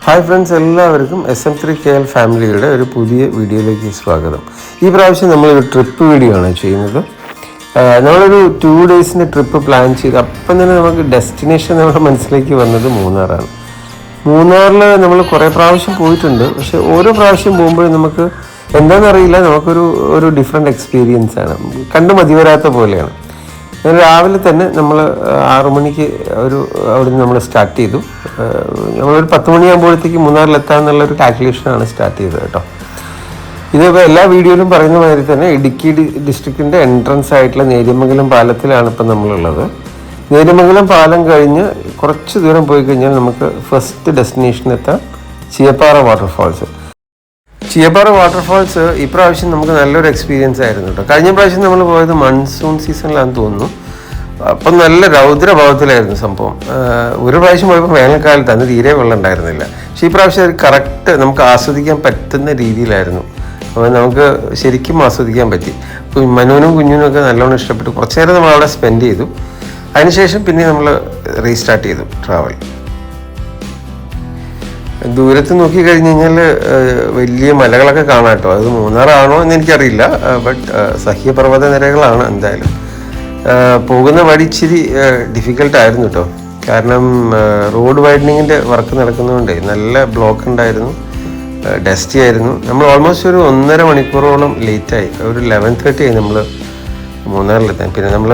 Hi friends, എല്ലാവർക്കും SM3KL ഫാമിലിയുടെ ഒരു പുതിയ വീഡിയോയിലേക്ക് സ്വാഗതം. ഈ പ്രാവശ്യം നമ്മളൊരു ട്രിപ്പ് വീഡിയോ ആണ് ചെയ്യുന്നത്. നമ്മളൊരു 2 ഡേയ്സിൻ്റെ ട്രിപ്പ് പ്ലാൻ ചെയ്ത് അപ്പം തന്നെ നമുക്ക് ഡെസ്റ്റിനേഷൻ നമ്മുടെ മനസ്സിലേക്ക് വന്നത് മൂന്നാറാണ്. മൂന്നാറിൽ നമ്മൾ കുറേ പ്രാവശ്യം പോയിട്ടുണ്ട്. പക്ഷേ ഓരോ പ്രാവശ്യം പോകുമ്പോഴും നമുക്ക് എന്താണെന്നറിയില്ല, നമുക്കൊരു ഡിഫറെൻറ്റ് എക്സ്പീരിയൻസ് ആണ്. കണ്ടു മതി വരാത്ത പോലെയാണ്. രാവിലെ തന്നെ നമ്മൾ 6 മണിക്ക് അവിടെ നിന്ന് നമ്മൾ സ്റ്റാർട്ട് ചെയ്തു. നമ്മളൊരു 10 മണിയാകുമ്പോഴത്തേക്ക് മൂന്നാറിലെത്താമെന്നുള്ളൊരു കാൽക്കുലേഷനാണ് സ്റ്റാർട്ട് ചെയ്തത് കേട്ടോ. ഇതിപ്പോൾ എല്ലാ വീഡിയോയിലും പറയുന്ന മാതിരി തന്നെ ഇടുക്കി ഡിസ്ട്രിക്റ്റിൻ്റെ എൻട്രൻസ് ആയിട്ടുള്ള നേര്യമംഗലം പാലത്തിലാണ് ഇപ്പം നമ്മളുള്ളത്. നേര്യമംഗലം പാലം കഴിഞ്ഞ് കുറച്ച് ദൂരം പോയി കഴിഞ്ഞാൽ നമുക്ക് ഫസ്റ്റ് ഡെസ്റ്റിനേഷൻ എത്താം, ചീയപ്പാറ വാട്ടർഫാൾസ്. ചീയപ്പാറ വാട്ടർഫാൾസ് ഇപ്രാവശ്യം നമുക്ക് നല്ലൊരു എക്സ്പീരിയൻസ് ആയിരുന്നു കേട്ടോ. കഴിഞ്ഞ പ്രാവശ്യം നമ്മൾ പോയത് മൺസൂൺ സീസണിലാണെന്ന് തോന്നുന്നു. അപ്പം നല്ല രൗദ്രഭാവത്തിലായിരുന്നു സംഭവം. ഒരു പ്രാവശ്യം പോയപ്പോൾ വേനൽക്കാലത്ത് അന്ന് തീരെ വെള്ളം ഉണ്ടായിരുന്നില്ല. പക്ഷേ ഈ പ്രാവശ്യം അത് കറക്റ്റ് നമുക്ക് ആസ്വദിക്കാൻ പറ്റുന്ന രീതിയിലായിരുന്നു. അപ്പോൾ നമുക്ക് ശരിക്കും ആസ്വദിക്കാൻ പറ്റി. മനുവിനും കുഞ്ഞിനും ഒക്കെ നല്ലോണം ഇഷ്ടപ്പെട്ടു. കുറച്ച് നേരം നമ്മൾ അവിടെ സ്പെൻഡ് ചെയ്തു. അതിനുശേഷം പിന്നെ നമ്മൾ റീസ്റ്റാർട്ട് ചെയ്തു ട്രാവൽ. ദൂരത്ത് നോക്കിക്കഴിഞ്ഞ് കഴിഞ്ഞാൽ വലിയ മലകളൊക്കെ കാണാം കേട്ടോ. അത് മൂന്നാറാണോ എന്ന് എനിക്കറിയില്ല, ബട്ട് സഹ്യപർവ്വത നിരകളാണ് എന്തായാലും. പോകുന്ന വഴി ഇച്ചിരി ഡിഫിക്കൽട്ടായിരുന്നു കേട്ടോ. കാരണം റോഡ് വൈഡനിങ്ങിൻ്റെ വർക്ക് നടക്കുന്നതുകൊണ്ട് നല്ല ബ്ലോക്ക് ഉണ്ടായിരുന്നു, ഡസ്റ്റി ആയിരുന്നു. നമ്മൾ ഓൾമോസ്റ്റ് ഒരു 1.5 മണിക്കൂറോളം ലേറ്റായി. ഒരു 11:30 ആയി നമ്മൾ മൂന്നാറിലെത്താൻ. പിന്നെ നമ്മൾ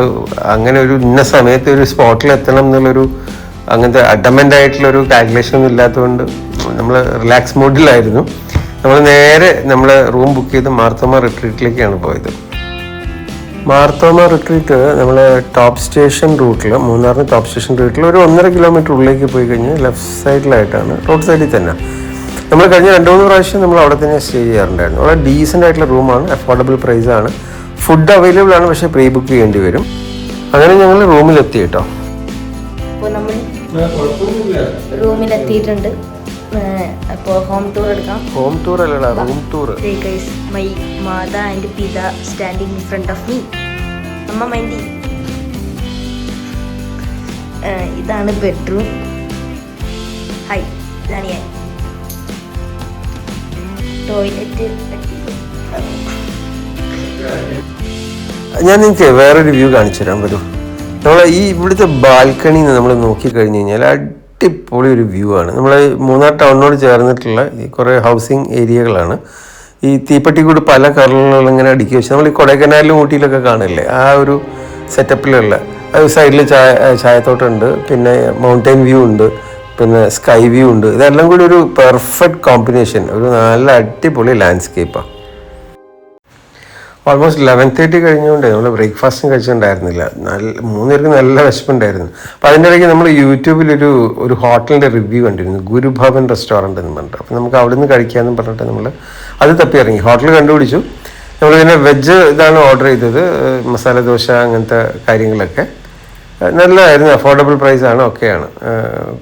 അങ്ങനെ ഒരു ഇന്ന സമയത്ത് ഒരു സ്പോട്ടിലെത്തണം എന്നുള്ളൊരു അങ്ങനത്തെ അഡമൻ്റ് ആയിട്ടുള്ളൊരു കാൽക്കുലേഷൻ ഒന്നും ഇല്ലാത്തതുകൊണ്ട് നമ്മൾ റിലാക്സ് മോഡിലായിരുന്നു. നമ്മൾ നേരെ നമ്മൾ റൂം ബുക്ക് ചെയ്ത് മാർത്തോമ റിട്രീറ്റിലേക്കാണ് പോയത്. മാർത്തോമ റിട്രീറ്റ് നമ്മൾ ടോപ്പ് സ്റ്റേഷൻ റൂട്ടിൽ, മൂന്നാറിന് ടോപ്പ് സ്റ്റേഷൻ റൂട്ടിൽ ഒരു 1.5 കിലോമീറ്റർ ഉള്ളിലേക്ക് പോയി കഴിഞ്ഞാൽ ലെഫ്റ്റ് സൈഡിലായിട്ടാണ്, റോഡ് സൈഡിൽ തന്നെ. നമ്മൾ കഴിഞ്ഞ 2-3 പ്രാവശ്യം നമ്മൾ അവിടെ തന്നെ സ്റ്റേ ചെയ്യാറുണ്ടായിരുന്നു. വളരെ ഡീസൻ്റ് ആയിട്ടുള്ള റൂമാണ്, അഫോർഡബിൾ പ്രൈസാണ്, ഫുഡ് അവൈലബിൾ ആണ്, പക്ഷേ പ്രീ ബുക്ക് ചെയ്യേണ്ടി വരും. അങ്ങനെ ഞങ്ങൾ റൂമിലെത്തി കേട്ടോ. അപ്പോൾ നമ്മൾ റൂമിലെത്തിയിട്ടുണ്ട്. അപ്പോൾ ഹോം ടൂർ എടുക്കാം. ഹോം ടൂർ അല്ലടാ, റൂം ടൂർ. മൈ മാത ആൻഡ് പിത standing in front of me. അമ്മ മൈൻഡി. ഇതാണ് ബെഡ്റൂം. ഹൈ, ഇതാണ് ഞാൻ. ടോയ്ലറ്റ്. ഞാൻ നിങ്ങൾക്ക് വേറൊരു വ്യൂ കാണിച്ചു തരാൻ പറ്റും. നമ്മൾ ഇവിടുത്തെ ബാൽക്കണിന്ന് നമ്മൾ നോക്കിക്കഴിഞ്ഞ് കഴിഞ്ഞാൽ അടിപൊളി ഒരു വ്യൂ ആണ്. നമ്മൾ മൂന്നാർ ടൗണിനോട് ചേർന്നിട്ടുള്ള ഈ കുറേ ഹൗസിങ് ഏരിയകളാണ്. ഈ തീപ്പെട്ടിക്കൂട് പല കളറുകളിൽ ഇങ്ങനെ അടുക്കി വെച്ച് നമ്മൾ ഈ കൊടൈക്കനാലിലും ഊട്ടിയിലൊക്കെ കാണില്ലേ, ആ ഒരു സെറ്റപ്പിലുള്ള സൈഡിൽ ചായത്തോട്ടമുണ്ട്, പിന്നെ മൗണ്ടൈൻ വ്യൂ ഉണ്ട്, പിന്നെ സ്കൈ വ്യൂ ഉണ്ട്. ഇതെല്ലാം കൂടി ഒരു പെർഫെക്റ്റ് കോമ്പിനേഷൻ, ഒരു നല്ല അടിപൊളി ലാൻഡ്സ്കേപ്പാണ്. ഓൾമോസ്റ്റ് 11:30 കഴിഞ്ഞുകൊണ്ട് നമ്മൾ ബ്രേക്ക്ഫാസ്റ്റും കഴിച്ചിട്ടുണ്ടായിരുന്നില്ല. 3 പേർക്ക് നല്ല വിശപ്പുണ്ടായിരുന്നു. അപ്പോൾ അതിൻ്റെ ഇടയ്ക്ക് നമ്മൾ യൂട്യൂബിലൊരു ഹോട്ടലിൻ്റെ റിവ്യൂ കണ്ടിരുന്നു, ഗുരുഭവൻ റെസ്റ്റോറൻറ്റ് എന്ന് പറഞ്ഞിട്ട്. അപ്പോൾ നമുക്ക് അവിടെ നിന്ന് കഴിക്കാമെന്ന് പറഞ്ഞിട്ട് നമ്മൾ അത് തപ്പി ഇറങ്ങി. ഹോട്ടൽ കണ്ടുപിടിച്ചു. നമ്മൾ പിന്നെ വെജ് ഇതാണ് ഓർഡർ ചെയ്തത്, മസാല ദോശ അങ്ങനത്തെ കാര്യങ്ങളൊക്കെ നല്ലതായിരുന്നു, അഫോർഡബിൾ പ്രൈസാണ്, ഒക്കെയാണ്,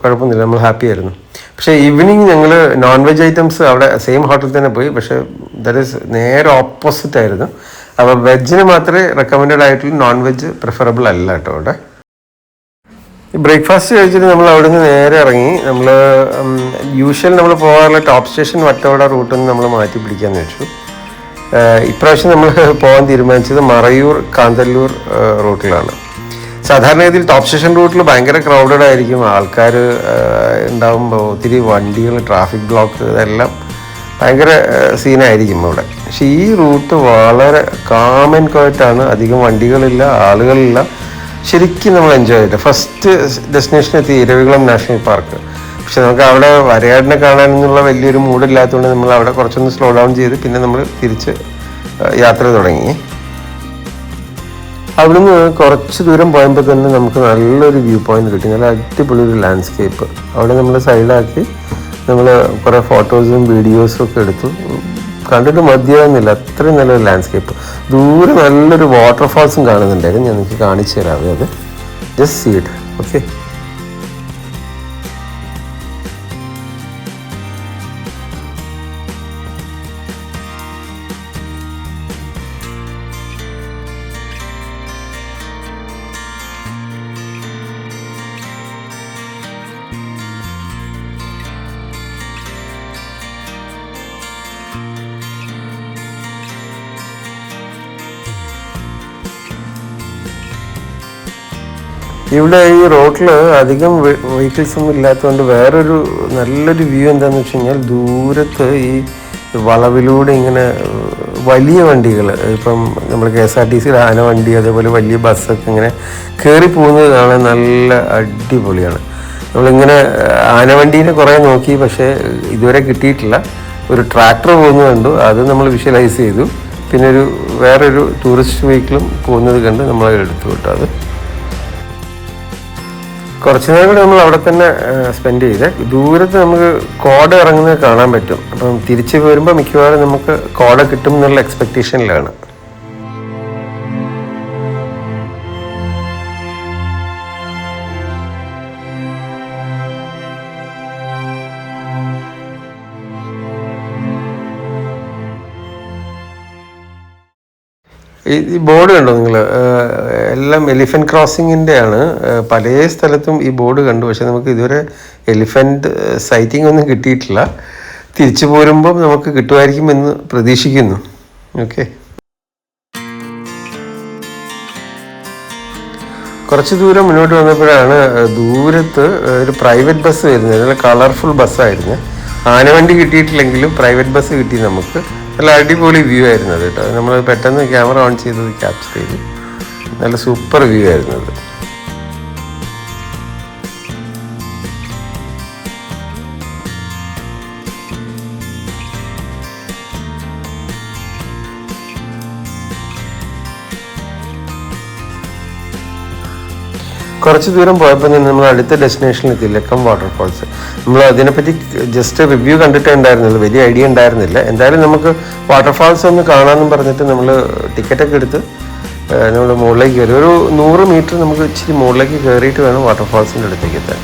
കുഴപ്പമൊന്നുമില്ല, നമ്മൾ ഹാപ്പി ആയിരുന്നു. പക്ഷേ ഈവനിങ് ഞങ്ങൾ നോൺ വെജ് ഐറ്റംസ് അവിടെ സെയിം ഹോട്ടലിൽ തന്നെ പോയി. പക്ഷേ ദാറ്റ് ഈസ് നേരെ ഓപ്പോസിറ്റ് ആയിരുന്നു. അപ്പോൾ വെജിന് മാത്രമേ റെക്കമെൻഡഡ് ആയിട്ടുള്ളൂ, നോൺ വെജ് പ്രിഫറബിൾ അല്ല കേട്ടോ അവിടെ. ബ്രേക്ക്ഫാസ്റ്റ് കഴിച്ചിട്ട് നമ്മൾ അവിടെ നിന്ന് നേരെ ഇറങ്ങി. നമ്മൾ യൂഷ്വൽ നമ്മൾ പോകാറുള്ള ടോപ്പ് സ്റ്റേഷൻ വട്ടവട റൂട്ടിൽ നിന്ന് നമ്മൾ മാറ്റി പിടിക്കാമെന്ന് വെച്ചു. ഇപ്രാവശ്യം നമ്മൾ പോകാൻ തീരുമാനിച്ചത് മറയൂർ കാന്തല്ലൂർ റൂട്ടിലാണ്. സാധാരണഗതിയിൽ ടോപ്പ് സ്റ്റേഷൻ റൂട്ടിൽ ഭയങ്കര ക്രൗഡഡ് ആയിരിക്കും, ആൾക്കാർ ഉണ്ടാകുമ്പോൾ ഒത്തിരി വണ്ടികൾ, ട്രാഫിക് ബ്ലോക്ക്, ഇതെല്ലാം ഭയങ്കര സീനായിരിക്കും അവിടെ. പക്ഷേ ഈ റൂട്ട് വളരെ കാം ആൻഡ് ക്വയറ്റാണ്, അധികം വണ്ടികളില്ല, ആളുകളില്ല, ശരിക്കും നമ്മൾ എൻജോയ് ചെയ്തിട്ട്. ഫസ്റ്റ് ഡെസ്റ്റിനേഷൻ എത്തി ഇരവികുളം നാഷണൽ പാർക്ക്. പക്ഷെ നമുക്ക് അവിടെ വരയാടിനെ കാണാനെന്നുള്ള വലിയൊരു മൂഡില്ലാത്തതുകൊണ്ട് നമ്മൾ അവിടെ കുറച്ചൊന്ന് സ്ലോ ഡൗൺ ചെയ്ത് പിന്നെ നമ്മൾ തിരിച്ച് യാത്ര തുടങ്ങി. അവിടുന്ന് കുറച്ച് ദൂരം പോയപ്പോൾ തന്നെ നമുക്ക് നല്ലൊരു വ്യൂ പോയിന്റ് കിട്ടി, നല്ല അടിപൊളി ഒരു ലാൻഡ്സ്കേപ്പ്. അവിടെ നമ്മൾ സൈഡിലാക്കി നമ്മൾ കുറേ ഫോട്ടോസും വീഡിയോസും ഒക്കെ എടുത്തു. കണ്ടിട്ട് മതിയാകുന്നില്ല, അത്രയും നല്ലൊരു ലാൻഡ്സ്കേപ്പ്. ദൂരെ നല്ലൊരു വാട്ടർഫാൾസും കാണുന്നുണ്ടായിരുന്നു, ഞാൻ നിങ്ങൾക്ക് കാണിച്ചു തരാവേ. അത് ജസ്റ്റ് സീ ഇറ്റ്. ഓക്കെ, ഇവിടെ ഈ റോഡിൽ അധികം വെഹിക്കിൾസ് ഒന്നും ഇല്ലാത്തതുകൊണ്ട് വേറൊരു നല്ലൊരു വ്യൂ എന്താണെന്ന് വെച്ച് കഴിഞ്ഞാൽ ദൂരത്ത് ഈ വളവിലൂടെ ഇങ്ങനെ വലിയ വണ്ടികൾ, ഇപ്പം നമ്മൾ KSRTC ആനവണ്ടി അതേപോലെ വലിയ ബസ്സൊക്കെ ഇങ്ങനെ കയറി പോകുന്നത് കാണാൻ നല്ല അടിപൊളിയാണ്. നമ്മളിങ്ങനെ ആനവണ്ടീനെ കുറേ നോക്കി, പക്ഷേ ഇതുവരെ കിട്ടിയിട്ടില്ല. ഒരു ട്രാക്ടർ പോകുന്നത് കണ്ടു, അത് നമ്മൾ വിഷ്വലൈസ് ചെയ്തു. പിന്നെ വേറൊരു ടൂറിസ്റ്റ് വെഹിക്കിളും പോകുന്നത് കണ്ട് നമ്മൾ എടുത്തു വിട്ടു. അത് കുറച്ച് നേരം കൂടി നമ്മൾ അവിടെ തന്നെ സ്പെൻഡ് ചെയ്ത് ദൂരത്ത് നമുക്ക് കോട ഇറങ്ങുന്നത് കാണാൻ പറ്റും. അപ്പം തിരിച്ച് വരുമ്പോൾ മിക്കവാറും നമുക്ക് കോട കിട്ടും എന്നുള്ള എക്സ്പെക്റ്റേഷനിലാണ്. ഈ ബോർഡ് കണ്ടോ നിങ്ങൾ? എല്ലാം എലിഫൻറ്റ് ക്രോസിങ്ങിൻ്റെ ആണ്. പല സ്ഥലത്തും ഈ ബോർഡ് കണ്ടു, പക്ഷെ നമുക്ക് ഇതുവരെ എലിഫൻറ്റ് സൈറ്റിംഗ് ഒന്നും കിട്ടിയിട്ടില്ല. തിരിച്ചു പോരുമ്പം നമുക്ക് കിട്ടുമായിരിക്കുമെന്ന് പ്രതീക്ഷിക്കുന്നു. ഓക്കെ, കുറച്ച് ദൂരം മുന്നോട്ട് വന്നപ്പോഴാണ് ദൂരത്ത് ഒരു പ്രൈവറ്റ് ബസ് വരുന്നത്. നല്ല കളർഫുൾ ബസ്സായിരുന്നു. ആനവണ്ടി കിട്ടിയിട്ടില്ലെങ്കിലും പ്രൈവറ്റ് ബസ് കിട്ടി നമുക്ക്. നല്ല അടിപൊളി വ്യൂ ആയിരുന്നു അത് കേട്ടോ. നമ്മൾ പെട്ടെന്ന് ക്യാമറ ഓൺ ചെയ്തത് ക്യാപ്ചർ ചെയ്തു. നല്ല സൂപ്പർ വ്യൂ ആയിരുന്നു അത്. കുറച്ച് ദൂരം പോയപ്പോൾ തന്നെ നമ്മൾ അടുത്ത ഡെസ്റ്റിനേഷനിലെത്തി, ലക്കം വാട്ടർഫാൾസ്. നമ്മൾ അതിനെപ്പറ്റി ജസ്റ്റ് റിവ്യൂ കണ്ടിട്ടേ ഉണ്ടായിരുന്നുള്ളൂ, വലിയ ഐഡിയ ഉണ്ടായിരുന്നില്ല. എന്തായാലും നമുക്ക് വാട്ടർഫാൾസ് ഒന്ന് കാണാമെന്നും പറഞ്ഞിട്ട് നമ്മൾ ടിക്കറ്റൊക്കെ എടുത്ത് നമ്മൾ മുകളിലേക്ക് കയറി. ഒരു 100 മീറ്റർ നമുക്ക് ഇച്ചിരി മുകളിലേക്ക് കയറിയിട്ട് വേണം വാട്ടർഫാൾസിൻ്റെ അടുത്തേക്ക് എത്താൻ.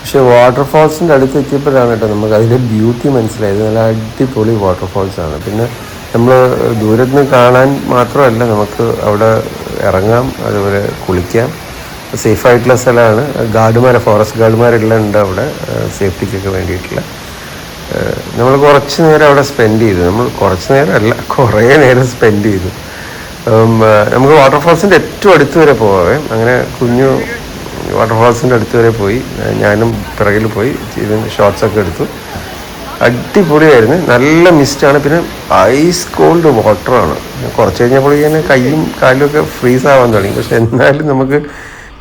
പക്ഷേ വാട്ടർഫാൾസിൻ്റെ അടുത്ത് എത്തിയപ്പോഴാണ് കേട്ടോ നമുക്ക് അതിൻ്റെ ബ്യൂട്ടി മനസ്സിലായത്. നല്ല അടിപൊളി വാട്ടർഫാൾസാണ്. പിന്നെ നമ്മൾ ദൂരത്ത് നിന്ന് കാണാൻ മാത്രമല്ല, നമുക്ക് അവിടെ ഇറങ്ങാം, അതുപോലെ കുളിക്കാം. സേഫായിട്ടുള്ള സ്ഥലമാണ്. ഫോറസ്റ്റ് ഗാർഡുമാരെല്ലാം ഉണ്ട് അവിടെ സേഫ്റ്റിക്കൊക്കെ വേണ്ടിയിട്ടുള്ള. നമ്മൾ കുറച്ച് നേരം അവിടെ സ്പെൻഡ് ചെയ്തു. നമ്മൾ കുറച്ച് നേരം അല്ല, കുറേ നേരം സ്പെൻഡ് ചെയ്തു. നമുക്ക് വാട്ടർഫാൾസിൻ്റെ ഏറ്റവും അടുത്ത് വരെ പോകാവേ. അങ്ങനെ കുഞ്ഞു വാട്ടർഫാൾസിൻ്റെ അടുത്ത് വരെ പോയി. ഞാനും പിറകിൽ പോയി ഷോട്ട്സൊക്കെ എടുത്തു. അടിപൊളിയായിരുന്നു. നല്ല മിസ്റ്റാണ്. പിന്നെ ഐസ് കോൾഡ് വാട്ടറാണ്. കുറച്ച് കഴിഞ്ഞപ്പോഴേക്കും കൈയും കാലും ഒക്കെ ഫ്രീസ് ആവാൻ തുടങ്ങി. പക്ഷെ എന്നാലും നമുക്ക്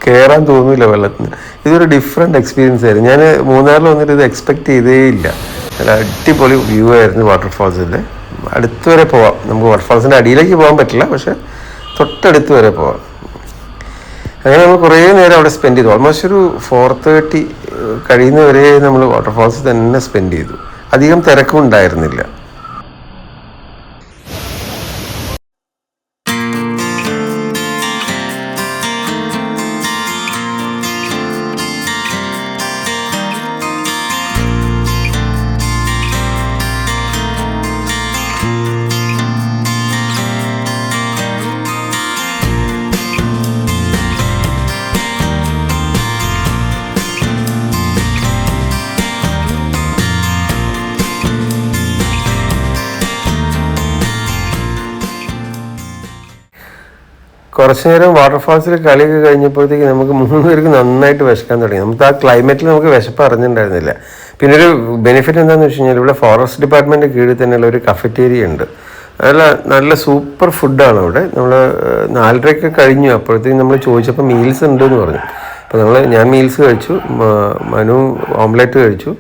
കയറാൻ തോന്നില്ല വെള്ളത്തിന്. ഇതൊരു ഡിഫറെൻ്റ് എക്സ്പീരിയൻസ് ആയിരുന്നു. ഞാൻ മൂന്നാറിൽ വന്നിട്ട് ഇത് എക്സ്പെക്റ്റ് ചെയ്തേയില്ല. നല്ല അടിപൊളി വ്യൂ ആയിരുന്നു വാട്ടർഫാൾസിൻ്റെ. അടുത്ത് വരെ പോവാം. നമുക്ക് വാട്ടർഫാൾസിൻ്റെ അടിയിലേക്ക് പോകാൻ പറ്റില്ല, പക്ഷെ തൊട്ടടുത്ത് വരെ പോവാം. അങ്ങനെ നമ്മൾ കുറേ നേരം അവിടെ സ്പെൻഡ് ചെയ്തു. ഓൾമോസ്റ്റ് ഒരു 4:30 കഴിയുന്നവരെ നമ്മൾ വാട്ടർഫാൾസ് തന്നെ സ്പെൻഡ് ചെയ്തു. അധികം തിരക്കും ഉണ്ടായിരുന്നില്ല. കുറച്ച് നേരം വാട്ടർഫാൾസിൽ കളിയൊക്കെ കഴിഞ്ഞപ്പോഴത്തേക്ക് നമുക്ക് 3 പേർക്ക് നന്നായിട്ട് വിശക്കാൻ തുടങ്ങി. നമുക്ക് ആ ക്ലൈമറ്റിൽ നമുക്ക് വിശപ്പ് അറിഞ്ഞിട്ടുണ്ടായിരുന്നില്ല. പിന്നെ ഒരു ബെനിഫിറ്റ് എന്താണെന്ന് വെച്ച് കഴിഞ്ഞാൽ ഇവിടെ ഫോറസ്റ്റ് ഡിപ്പാർട്ട്മെൻറ്റ് കീഴിൽ തന്നെയുള്ള ഒരു കഫറ്റേരിയ ഉണ്ട്. നല്ല സൂപ്പർ ഫുഡാണ് അവിടെ. നമ്മൾ 4:30 കഴിഞ്ഞു. അപ്പോഴത്തേക്കും നമ്മൾ ചോദിച്ചപ്പോൾ മീൽസ് ഉണ്ടെന്ന് പറഞ്ഞു. അപ്പോൾ ഞാൻ മീൽസ് കഴിച്ചു. മനു ഓംലെറ്റ് കഴിച്ചു.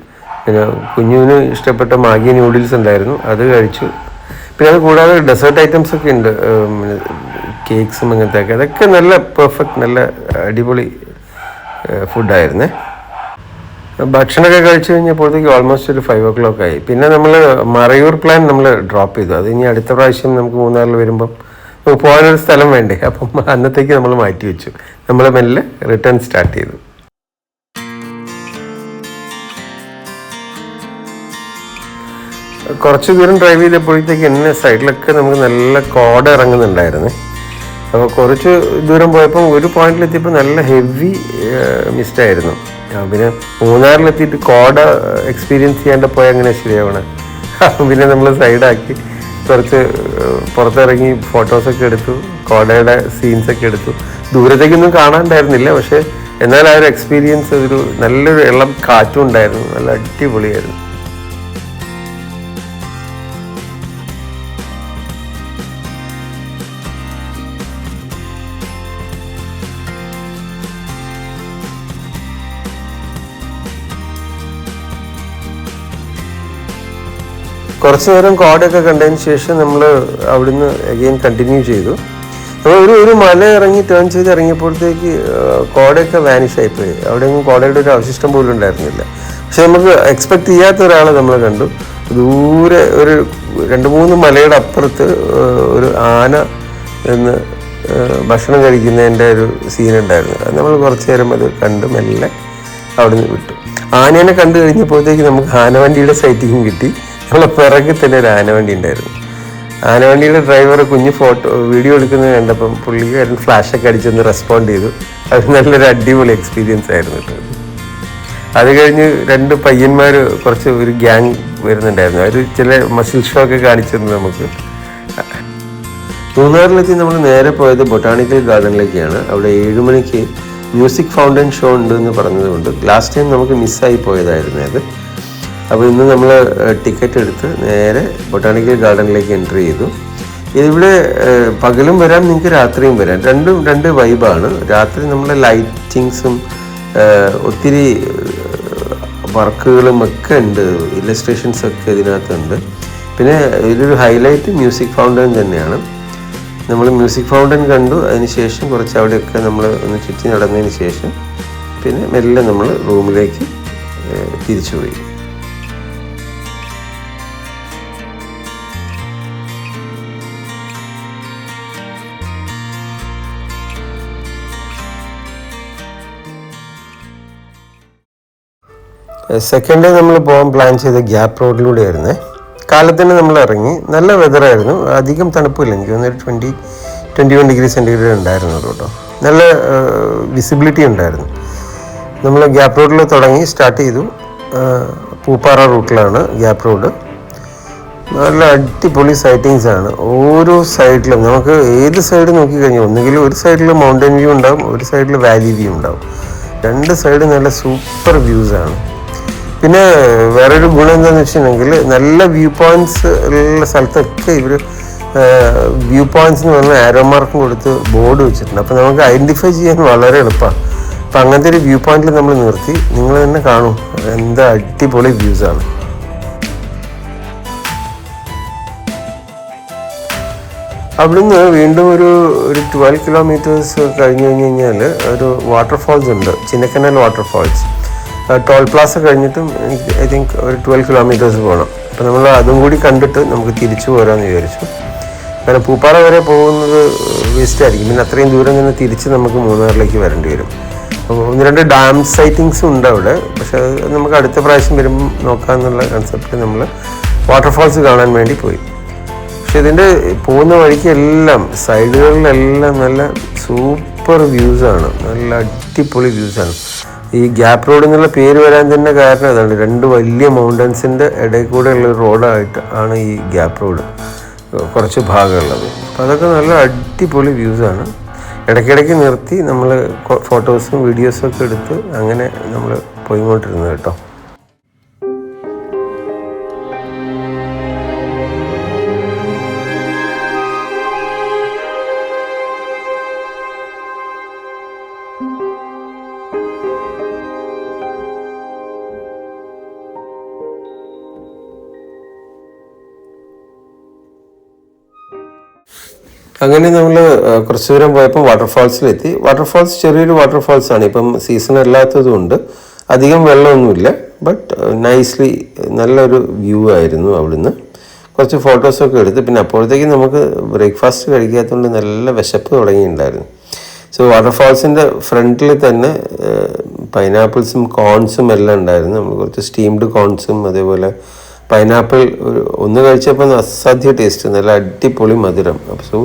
പിന്നെ കുഞ്ഞുവിന് ഇഷ്ടപ്പെട്ട മാഗി നൂഡിൽസ് ഉണ്ടായിരുന്നു, അത് കഴിച്ചു. പിന്നെ അത് കൂടാതെ ഡെസേർട്ട് ഐറ്റംസ് ഒക്കെ ഉണ്ട്, കേക്ക്സും അങ്ങനത്തെയൊക്കെ. അതൊക്കെ നല്ല പെർഫെക്റ്റ്, നല്ല അടിപൊളി ഫുഡായിരുന്നേ. ഭക്ഷണമൊക്കെ കഴിച്ചു കഴിഞ്ഞപ്പോഴത്തേക്ക് ഓൾമോസ്റ്റ് ഒരു 5 o'clock ആയി. പിന്നെ നമ്മൾ മറയൂർ പ്ലാൻ നമ്മൾ ഡ്രോപ്പ് ചെയ്തു. അത് ഇനി അടുത്ത പ്രാവശ്യം നമുക്ക് മൂന്നാറിൽ വരുമ്പം പോകാനൊരു സ്ഥലം വേണ്ടേ, അപ്പം അന്നത്തേക്ക് നമ്മൾ മാറ്റി വെച്ചു. നമ്മൾ മെല്ലെ റിട്ടേൺ സ്റ്റാർട്ട് ചെയ്തു. കുറച്ച് ദൂരം ഡ്രൈവ് ചെയ്തപ്പോഴത്തേക്ക് എന്നെ സൈഡിലൊക്കെ നമുക്ക് നല്ല കോട ഇറങ്ങുന്നുണ്ടായിരുന്നു. അപ്പോൾ കുറച്ച് ദൂരം പോയപ്പോൾ ഒരു പോയിന്റിലെത്തിയപ്പോൾ നല്ല ഹെവി മിസ്റ്റായിരുന്നു. പിന്നെ മൂന്നാറിലെത്തിയിട്ട് കോട എക്സ്പീരിയൻസ് ചെയ്യാണ്ട് പോയാൽ അങ്ങനെ ശരിയാവണം. പിന്നെ നമ്മൾ സൈഡാക്കി കുറച്ച് പുറത്തിറങ്ങി ഫോട്ടോസൊക്കെ എടുത്തു, കോടയുടെ സീൻസൊക്കെ എടുത്തു. ദൂരത്തേക്കൊന്നും കാണാണ്ടായിരുന്നില്ല, പക്ഷേ എന്നാൽ ആ ഒരു എക്സ്പീരിയൻസ് ഒരു നല്ലൊരു ഇളം കാറ്റും ഉണ്ടായിരുന്നു, നല്ല അടിപൊളിയായിരുന്നു. കുറച്ച് നേരം കോടയൊക്കെ കണ്ടതിന് ശേഷം നമ്മൾ അവിടുന്ന് അഗെയിൻ കണ്ടിന്യൂ ചെയ്തു. നമ്മൾ ഒരു മല ഇറങ്ങി ടേൺ ചെയ്ത് ഇറങ്ങിയപ്പോഴത്തേക്ക് കോടയൊക്കെ വാനിഷ് ആയിപ്പോയി. അവിടെയൊന്നും കോടയുടെ ഒരു അവശിഷ്ടം പോലും ഉണ്ടായിരുന്നില്ല. പക്ഷെ നമുക്ക് എക്സ്പെക്ട് ചെയ്യാത്ത ഒരാളെ നമ്മൾ കണ്ടു. ദൂരെ ഒരു 2-3 മലയുടെ അപ്പുറത്ത് ഒരു ആന എന്ന് ഭക്ഷണം കഴിക്കുന്നതിൻ്റെ ഒരു സീനുണ്ടായിരുന്നു. നമ്മൾ കുറച്ച് നേരം അത് കണ്ട് മെല്ലെ അവിടുന്ന് വിട്ടു. ആനേനെ കണ്ടു കഴിഞ്ഞപ്പോഴത്തേക്ക് നമുക്ക് ആനവണ്ടിയുടെ സൈറ്റിങ്ങും കിട്ടി. നമ്മളെ പിറകിൽ തന്നെ ഒരു ആനവണ്ടി ഉണ്ടായിരുന്നു. ആനവണ്ടിയുടെ ഡ്രൈവർ കുഞ്ഞ് വീഡിയോ എടുക്കുന്നത് കണ്ടപ്പം പുള്ളിക്കാരൻ ഫ്ലാഷൊക്കെ അടിച്ചൊന്ന് റെസ്പോണ്ട് ചെയ്തു. അത് നല്ലൊരു അടിപൊളി എക്സ്പീരിയൻസ് ആയിരുന്നു കേട്ടോ. അത് കഴിഞ്ഞ് 2 പയ്യന്മാർ ഒരു ഗ്യാങ് വരുന്നുണ്ടായിരുന്നു. അവർ ചില മസിൽ ഷോ ഒക്കെ കാണിച്ചു തന്നു നമുക്ക്. മൂന്നാറിലെത്തി നമ്മൾ നേരെ പോയത് ബൊട്ടാണിക്കൽ ഗാർഡനിലേക്കാണ്. അവിടെ 7 മണിക്ക് മ്യൂസിക് ഫൗണ്ടൻ ഷോ ഉണ്ട് എന്ന് പറഞ്ഞതുകൊണ്ട് ലാസ്റ്റ് ടൈം നമുക്ക് മിസ്സായി പോയതായിരുന്നു അത്. അപ്പോൾ ഇന്ന് നമ്മൾ ടിക്കറ്റ് എടുത്ത് നേരെ ബൊട്ടാണിക്കൽ ഗാർഡനിലേക്ക് എൻട്രി ചെയ്തു. ഇവിടെ പകലും വരാം, നിങ്ങൾക്ക് രാത്രിയും വരാം. രണ്ട് വൈബാണ്. രാത്രി നമ്മളെ ലൈറ്റിങ്സും ഒത്തിരി വർക്കുകളും ഒക്കെ ഉണ്ട്, ഇല്ലസ്ട്രേഷൻസ് ഒക്കെ ഇതിനകത്തുണ്ട്. പിന്നെ ഇതിലൊരു ഹൈലൈറ്റ് മ്യൂസിക് ഫൗണ്ടൻ തന്നെയാണ്. നമ്മൾ മ്യൂസിക് ഫൗണ്ടൻ കണ്ടു. അതിന് ശേഷം കുറച്ച് അവിടെയൊക്കെ നമ്മൾ ഒന്ന് ചുറ്റി നടന്നതിന് ശേഷം പിന്നെ മെല്ലെ നമ്മൾ റൂമിലേക്ക് തിരിച്ചുപോയി. സെക്കൻഡ് ഡേ നമ്മൾ പോകാൻ പ്ലാൻ ചെയ്ത ഗ്യാപ്പ് റോഡിലൂടെ ആയിരുന്നേ. കാലത്തിന് നമ്മൾ ഇറങ്ങി. നല്ല വെതറായിരുന്നു, അധികം തണുപ്പില്ല. എനിക്ക് തോന്നുന്നു 21 ഡിഗ്രി സെൻറ്റിഗ്രേഡ് ഉണ്ടായിരുന്നു കേട്ടോ. നല്ല വിസിബിലിറ്റി ഉണ്ടായിരുന്നു. നമ്മൾ ഗ്യാപ്പ് റോഡിൽ തുടങ്ങി സ്റ്റാർട്ട് ചെയ്തു. പൂപ്പാറ റൂട്ടിലാണ് ഗ്യാപ്പ് റോഡ്. നല്ല അടിപൊളി സൈറ്റിങ്സ് ആണ്. ഓരോ സൈഡിലും നമുക്ക് ഏത് സൈഡ് നോക്കിക്കഴിഞ്ഞാൽ ഒന്നുകിൽ ഒരു സൈഡിൽ മൗണ്ടൻ വ്യൂ ഉണ്ടാവും, ഒരു സൈഡിൽ വാലി വ്യൂ ഉണ്ടാവും. 2 സൈഡ് നല്ല സൂപ്പർ വ്യൂസാണ്. പിന്നെ വേറൊരു ഗുണം എന്താണെന്ന് വെച്ചിട്ടുണ്ടെങ്കിൽ നല്ല വ്യൂ പോയിൻറ്റ്സ് ഉള്ള സ്ഥലത്തൊക്കെ ഇവർ വ്യൂ പോയിൻറ്റ്സ് എന്ന് പറഞ്ഞാൽ ആരോ മാർക്കും കൊടുത്ത് ബോർഡ് വെച്ചിട്ടുണ്ട്. അപ്പോൾ നമുക്ക് ഐഡൻറ്റിഫൈ ചെയ്യാൻ വളരെ എളുപ്പമാണ്. അപ്പം അങ്ങനത്തെ ഒരു വ്യൂ പോയിന്റിൽ നമ്മൾ നിർത്തി. നിങ്ങൾ തന്നെ കാണും, എന്താ അടിപൊളി വ്യൂസാണ്. അവിടുന്ന് വീണ്ടും ഒരു 12 കിലോമീറ്റേഴ്സ് കഴിഞ്ഞ് കഴിഞ്ഞാൽ ഒരു വാട്ടർഫാൾസ് ഉണ്ട്, ചിന്നക്കനാൽ വാട്ടർഫാൾസ്. ടോൾ പ്ലാസ കഴിഞ്ഞിട്ടും ഐ തിങ്ക് ഒരു 12 കിലോമീറ്റേഴ്സ് പോകണം. അപ്പോൾ നമ്മൾ അതും കൂടി കണ്ടിട്ട് നമുക്ക് തിരിച്ചു പോരാമെന്ന് വിചാരിച്ചു. കാരണം പൂപ്പാറ വരെ പോകുന്നത് വേസ്റ്റ് ആയിരിക്കും. പിന്നെ അത്രയും ദൂരം നിന്ന് തിരിച്ച് നമുക്ക് മൂന്നാറിലേക്ക് വരേണ്ടി വരും. അപ്പോൾ 1-2 ഡാം സൈറ്റിങ്സും ഉണ്ട് അവിടെ. പക്ഷേ അത് നമുക്ക് അടുത്ത പ്രാവശ്യം വരുമ്പം നോക്കാമെന്നുള്ള കൺസെപ്റ്റ് നമ്മൾ വാട്ടർഫാൾസ് കാണാൻ വേണ്ടി പോയി. പക്ഷെ ഇതിൻ്റെ പോകുന്ന വഴിക്കെല്ലാം സൈഡുകളിലെല്ലാം നല്ല സൂപ്പർ വ്യൂസാണ്, നല്ല അടിപൊളി വ്യൂസാണ്. ഈ ഗ്യാപ്പ് റോഡ് എന്നുള്ള പേര് വരാൻ തന്നെ കാരണം അതാണ്. 2 വലിയ മൗണ്ടൻസിൻ്റെ ഇടയിൽ കൂടെ ഉള്ള റോഡായിട്ട് ആണ് ഈ ഗ്യാപ്പ് റോഡ് കുറച്ച് ഭാഗമുള്ളത്. അപ്പോൾ അതൊക്കെ നല്ല അടിപൊളി വ്യൂസാണ്. ഇടയ്ക്കിടയ്ക്ക് നിർത്തി നമ്മൾ ഫോട്ടോസും വീഡിയോസും ഒക്കെ എടുത്ത് അങ്ങനെ നമ്മൾ പോയിക്കൊണ്ടിരുന്നത് കേട്ടോ. അങ്ങനെ നമ്മൾ കുറച്ച് ദൂരം പോയപ്പോൾ വാട്ടർഫാൾസിലെത്തി. വാട്ടർഫാൾസ് ചെറിയൊരു വാട്ടർഫാൾസാണ്. ഇപ്പം സീസൺ അല്ലാത്തതുകൊണ്ട് അധികം വെള്ളമൊന്നുമില്ല. ബട്ട് നൈസ്ലി നല്ലൊരു വ്യൂ ആയിരുന്നു. അവിടുന്ന് കുറച്ച് ഫോട്ടോസൊക്കെ എടുത്ത് പിന്നെ അപ്പോഴത്തേക്ക് നമുക്ക് ബ്രേക്ക്ഫാസ്റ്റ് കഴിക്കാത്തതുകൊണ്ട് നല്ല വിശപ്പ് തുടങ്ങിയിട്ടുണ്ടായിരുന്നു. സോ വാട്ടർഫാൾസിൻ്റെ ഫ്രണ്ടിൽ തന്നെ പൈനാപ്പിൾസും കോൺസും എല്ലാം ഉണ്ടായിരുന്നു. നമ്മൾ കുറച്ച് സ്റ്റീംഡ് കോൺസും അതേപോലെ പൈനാപ്പിൾ ഒന്ന് കഴിച്ചപ്പോൾ അസാധ്യ ടേസ്റ്റ്, നല്ല അടിപൊളി മധുരം. സോ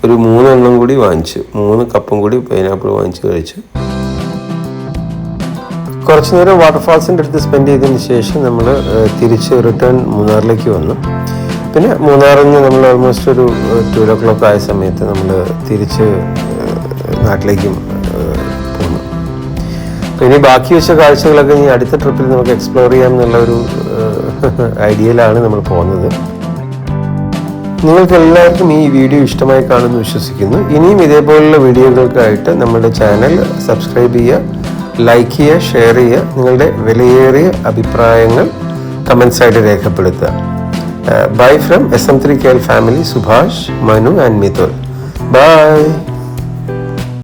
ഒരു 3 എണ്ണം കൂടി വാങ്ങിച്ചു, 3 കപ്പും കൂടി പൈനാപ്പിൾ വാങ്ങിച്ച് കഴിച്ചു. കുറച്ച് നേരം വാട്ടർഫാൾസിൻ്റെ അടുത്ത് സ്പെൻഡ് ചെയ്തതിന് ശേഷം നമ്മൾ തിരിച്ച് റിട്ടേൺ മൂന്നാറിലേക്ക് വന്നു. പിന്നെ മൂന്നാറിൽ നിന്ന് നമ്മൾ ഓൾമോസ്റ്റ് ഒരു 12 ആയ സമയത്ത് നമ്മൾ തിരിച്ച് നാട്ടിലേക്കും പോന്നു. അപ്പോൾ ഇനി ബാക്കി വെച്ച കാഴ്ചകളൊക്കെ ഇനി അടുത്ത ട്രിപ്പിൽ നമുക്ക് എക്സ്പ്ലോർ ചെയ്യാം എന്നുള്ള ഒരു ഐഡിയയിലാണ് നമ്മൾ പോകുന്നത്. നിങ്ങൾക്ക് എല്ലാവർക്കും ഈ വീഡിയോ ഇഷ്ടമായി കാണുമെന്ന് വിശ്വസിക്കുന്നു. ഇനിയും ഇതേപോലുള്ള വീഡിയോകൾക്കായിട്ട് നമ്മുടെ ചാനൽ സബ്സ്ക്രൈബ് ചെയ്യുക, ലൈക്ക് ചെയ്യുക, ഷെയർ ചെയ്യുക. നിങ്ങളുടെ വിലയേറിയ അഭിപ്രായങ്ങൾ കമൻസായിട്ട് രേഖപ്പെടുത്തുക. Bye from SM3KL family, Subhash, Manu and Mithul. By.